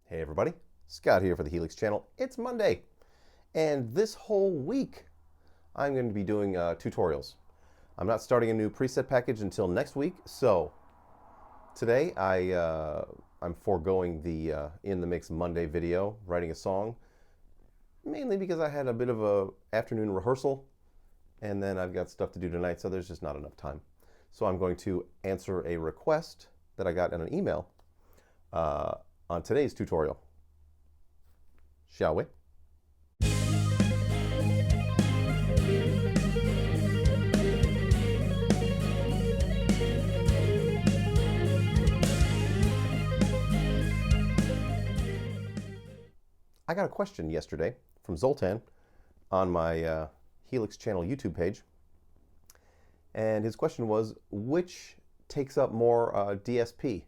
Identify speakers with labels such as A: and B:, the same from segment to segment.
A: Hey everybody, Scott here for the Helix channel. It's Monday, and this whole week I'm going to be doing tutorials. I'm not starting a new preset package until next week, so today I'm foregoing the In the Mix Monday video, writing a song, mainly because I had a bit of a afternoon rehearsal, and then I've got stuff to do tonight, so there's just not enough time. So I'm going to answer a request that I got in an email on today's tutorial. Shall we? I got a question yesterday from Zoltan on my Helix channel YouTube page, and his question was, which takes up more DSP,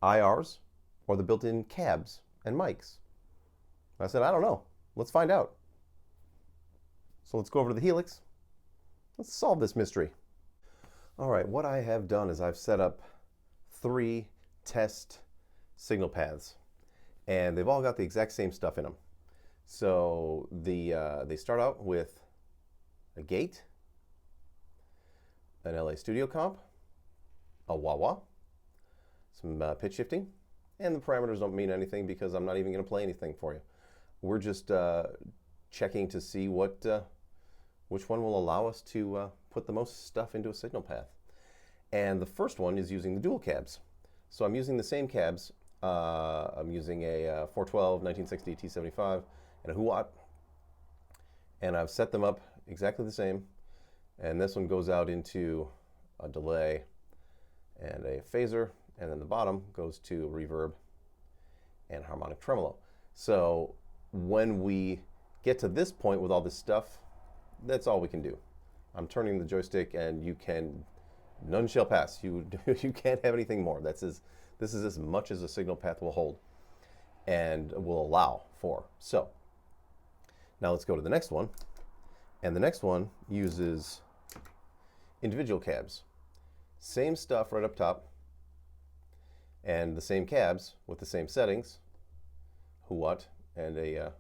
A: IRs, or the built-in cabs and mics? I said, I don't know. Let's find out. So let's go over to the Helix. Let's solve this mystery. All right, what I have done is I've set up 3 test signal paths, and they've all got the exact same stuff in them. So they start out with a gate, an LA Studio comp, a wah-wah, some pitch shifting, and the parameters don't mean anything because I'm not even going to play anything for you. We're just checking to see which one will allow us to put the most stuff into a signal path. And the first one is using the dual cabs. So I'm using the same cabs. I'm using a 412, 1960 T75 and a Huat. And I've set them up exactly the same. And this one goes out into a delay and a phaser. And then the bottom goes to reverb and harmonic tremolo. So when we get to this point with all this stuff, that's all we can do. I'm turning the joystick and none shall pass. You can't have anything more. This is as much as a signal path will hold and will allow for. So now let's go to the next one. And the next one uses individual cabs. Same stuff right up top, and the same cabs with the same settings, Huat and a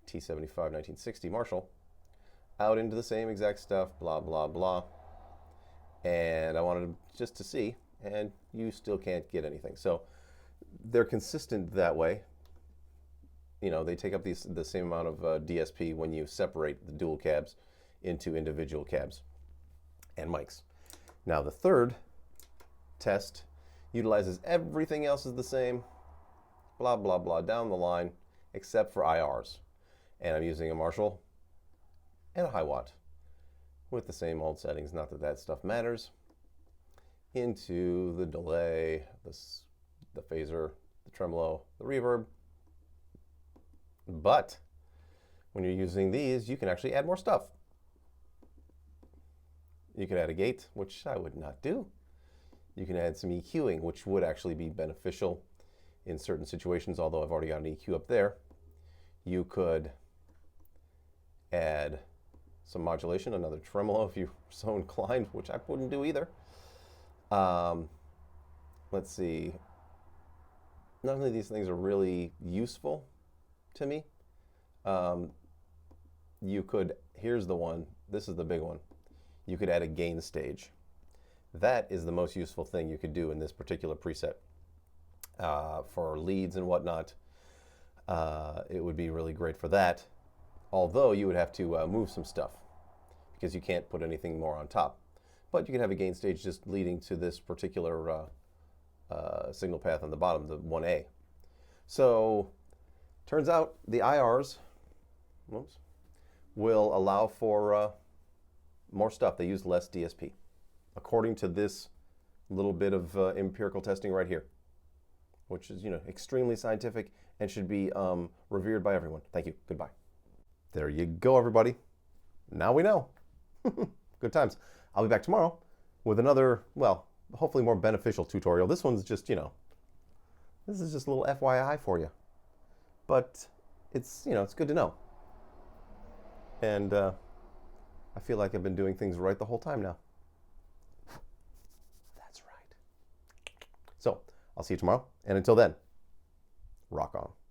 A: T75 1960 Marshall, out into the same exact stuff, blah, blah, blah. And I wanted just to see, and you still can't get anything. So they're consistent that way. You know, they take up the same amount of DSP when you separate the dual cabs into individual cabs and mics. Now the third test utilizes everything else is the same, blah, blah, blah, down the line, except for IRs. And I'm using a Marshall and a high watt with the same old settings, not that that stuff matters, into the delay, the phaser, the tremolo, the reverb. But when you're using these, you can actually add more stuff. You can add a gate, which I would not do. You can add some EQing, which would actually be beneficial in certain situations, although I've already got an EQ up there. You could add some modulation, another tremolo if you're so inclined, which I wouldn't do either. Let's see. None of these things are really useful to me. You could, here's the one, this is the big one. You could add a gain stage. That is the most useful thing you could do in this particular preset. For leads and whatnot, it would be really great for that. Although you would have to move some stuff because you can't put anything more on top. But you can have a gain stage just leading to this particular signal path on the bottom, the 1A. So turns out the IRs will allow for more stuff. They use less DSP, according to this little bit of empirical testing right here, which is, extremely scientific and should be revered by everyone. Thank you. Goodbye. There you go, everybody. Now we know. Good times. I'll be back tomorrow with another, well, hopefully more beneficial tutorial. This one's just, this is just a little FYI for you. But it's, it's good to know. And I feel like I've been doing things right the whole time now. That's right. So I'll see you tomorrow. And until then, Rock on.